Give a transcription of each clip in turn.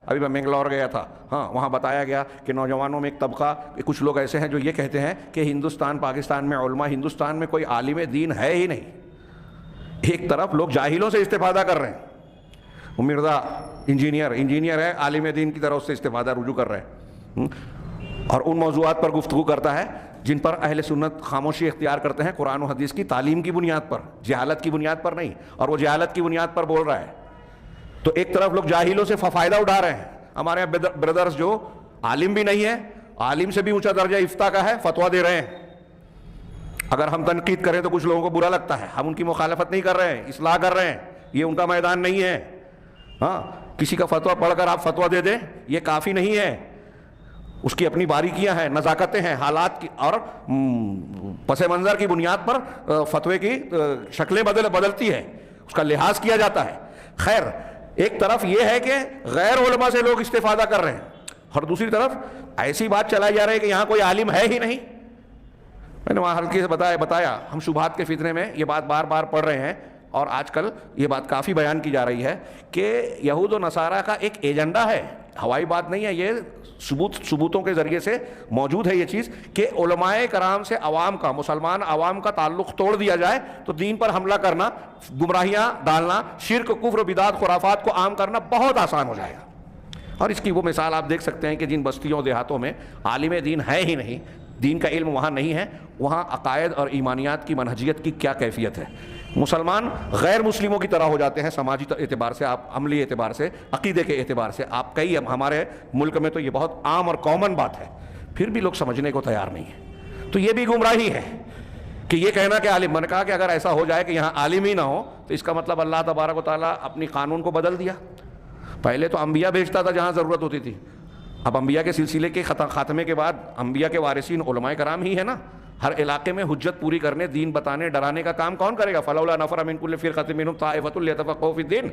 ابھی میں منگلور گیا تھا، ہاں وہاں بتایا گیا کہ نوجوانوں میں ایک طبقہ، کچھ لوگ ایسے ہیں جو یہ کہتے ہیں کہ ہندوستان پاکستان میں علماء، ہندوستان میں کوئی عالم دین ہے ہی نہیں. ایک طرف لوگ جاہلوں سے استفادہ کر رہے ہیں، وہ مرزا انجینئر ہے، عالم دین کی طرف سے استفادہ رجوع کر رہے ہیں، اور ان موضوعات پر گفتگو کرتا ہے جن پر اہل سنت خاموشی اختیار کرتے ہیں، قرآن و حدیث کی تعلیم کی بنیاد پر، جہالت کی بنیاد پر نہیں، اور وہ جہالت کی بنیاد پر بول رہا ہے. تو ایک طرف لوگ جاہلوں سے فائدہ اٹھا رہے ہیں. ہمارے یہاں بردرز جو عالم بھی نہیں ہے، عالم سے بھی اونچا درجہ افتاء کا ہے، فتویٰ دے رہے ہیں. اگر ہم تنقید کریں تو کچھ لوگوں کو برا لگتا ہے، ہم ان کی مخالفت نہیں کر رہے ہیں، اصلاح کر رہے ہیں، یہ ان کا میدان نہیں ہے. ہاں کسی کا فتویٰ پڑھ کر آپ فتویٰ دے دیں یہ کافی نہیں ہے، اس کی اپنی باریکیاں ہیں، نزاکتیں ہیں، حالات کی اور پس منظر کی بنیاد پر فتوے کی شکلیں بدلتی ہے، اس کا لحاظ کیا جاتا ہے. خیر، ایک طرف یہ ہے کہ غیر علماء سے لوگ استفادہ کر رہے ہیں، اور دوسری طرف ایسی بات چلائی جا رہی ہے کہ یہاں کوئی عالم ہے ہی نہیں. میں نے وہاں ہلکے سے بتایا ہم شبہات کے فتنے میں یہ بات بار بار پڑھ رہے ہیں، اور آج کل یہ بات کافی بیان کی جا رہی ہے کہ یہود و نصارہ کا ایک ایجنڈا ہے، ہوائی بات نہیں ہے، یہ ثبوتوں کے ذریعے سے موجود ہے یہ چیز کہ علماء کرام سے عوام کا، مسلمان عوام کا تعلق توڑ دیا جائے تو دین پر حملہ کرنا، گمراہیاں ڈالنا، شرک، کفر، بدعت، خرافات کو عام کرنا بہت آسان ہو جائے گا. اور اس کی وہ مثال آپ دیکھ سکتے ہیں کہ جن بستیوں دیہاتوں میں عالم دین ہے ہی نہیں، دین کا علم وہاں نہیں ہے، وہاں عقائد اور ایمانیات کی منہجیت کی کیا کیفیت ہے. مسلمان غیر مسلموں کی طرح ہو جاتے ہیں سماجی اعتبار سے، آپ عملی اعتبار سے، عقیدے کے اعتبار سے. آپ کئی ہمارے ملک میں تو یہ بہت عام اور کامن بات ہے، پھر بھی لوگ سمجھنے کو تیار نہیں ہیں. تو یہ بھی گمراہی ہے کہ یہ کہنا کہ عالم. میں نے کہا کہ اگر ایسا ہو جائے کہ یہاں عالم ہی نہ ہو تو اس کا مطلب اللہ تبارک و تعالیٰ اپنی قانون کو بدل دیا. پہلے تو انبیاء بھیجتا تھا جہاں ضرورت ہوتی تھی، اب انبیاء کے سلسلے کے خاتمے کے بعد انبیاء کے وارثین علماء کرام ہی ہے نا. ہر علاقے میں حجت پوری کرنے، دین بتانے، ڈرانے کا کام کون کرے گا؟ فلولا نفر من کل فرقۃ منهم طائفۃ لیتفقهوا فی الدین.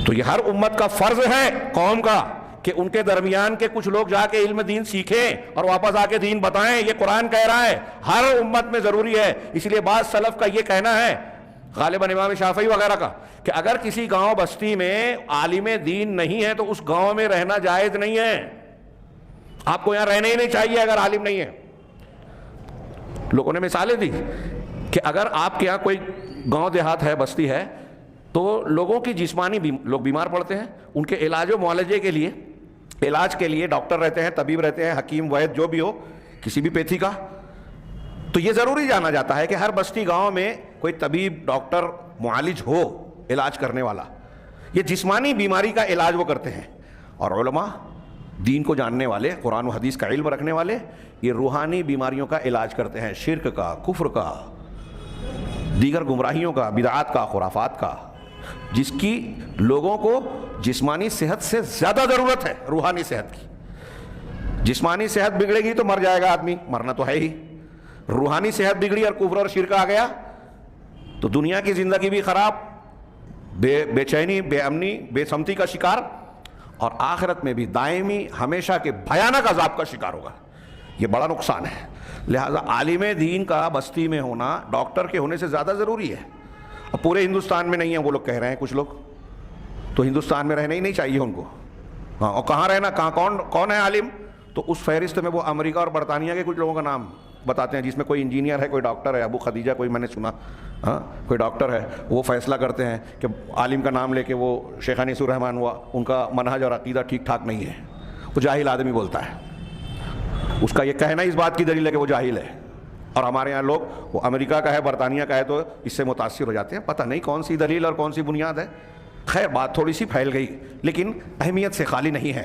تو یہ ہر امت کا فرض ہے، قوم کا، کہ ان کے درمیان کے کچھ لوگ جا کے علم دین سیکھیں اور واپس آ کے دین بتائیں. یہ قرآن کہہ رہا ہے، ہر امت میں ضروری ہے. اس لیے بعض سلف کا یہ کہنا ہے، غالباً امام شافعی وغیرہ کا، کہ اگر کسی گاؤں بستی میں عالم دین نہیں ہے تو اس گاؤں میں رہنا جائز نہیں ہے. آپ کو یہاں رہنا ہی نہیں چاہیے اگر عالم نہیں ہے. لوگوں نے مثالیں دی کہ اگر آپ کے یہاں کوئی گاؤں دیہات ہے، بستی ہے، تو لوگوں کی جسمانی لوگ بیمار پڑتے ہیں، ان کے علاج و معالجے کے لیے، علاج کے لیے ڈاکٹر رہتے ہیں، طبیب رہتے ہیں، حکیم، وید، جو بھی ہو، کسی بھی پیتھی کا. تو یہ ضروری جانا جاتا ہے کہ ہر بستی گاؤں میں کوئی طبیب، ڈاکٹر، معالج ہو، علاج کرنے والا. یہ جسمانی بیماری کا علاج وہ کرتے ہیں. اور علماء، دین کو جاننے والے، قرآن و حدیث کا علم رکھنے والے، یہ روحانی بیماریوں کا علاج کرتے ہیں، شرک کا، کفر کا، دیگر گمراہیوں کا، بدعات کا، خرافات کا، جس کی لوگوں کو جسمانی صحت سے زیادہ ضرورت ہے روحانی صحت کی. جسمانی صحت بگڑے گی تو مر جائے گا آدمی، مرنا تو ہے ہی. روحانی صحت بگڑی اور کفر اور شرک آ گیا تو دنیا کی زندگی بھی خراب، بے چینی، بے امنی، بے سمتی کا شکار، اور آخرت میں بھی دائمی ہمیشہ کے بھیانک عذاب کا شکار ہوگا. یہ بڑا نقصان ہے. لہذا عالم دین کا بستی میں ہونا ڈاکٹر کے ہونے سے زیادہ ضروری ہے. اب پورے ہندوستان میں نہیں ہے، وہ لوگ کہہ رہے ہیں کچھ لوگ، تو ہندوستان میں رہنا ہی نہیں چاہیے ان کو. ہاں، اور کہاں رہنا، کہاں کون ہے عالم؟ تو اس فہرست میں وہ امریکہ اور برطانیہ کے کچھ لوگوں کا نام بتاتے ہیں، جس میں کوئی انجینئر ہے، کوئی ڈاکٹر ہے. ابو خدیجہ کوئی میں نے سنا، ہاں کوئی ڈاکٹر ہے. وہ فیصلہ کرتے ہیں کہ عالم کا نام لے کے وہ شیخ انیس الرحمن ہوا، ان کا منہج اور عقیدہ ٹھیک ٹھاک نہیں ہے. وہ جاہل آدمی بولتا ہے، اس کا یہ کہنا اس بات کی دلیل ہے کہ وہ جاہل ہے. اور ہمارے یہاں لوگ، وہ امریکہ کا ہے، برطانیہ کا ہے، تو اس سے متاثر ہو جاتے ہیں. پتہ نہیں کون سی دلیل اور کون سی بنیاد ہے. خیر، بات تھوڑی سی پھیل گئی لیکن اہمیت سے خالی نہیں ہے.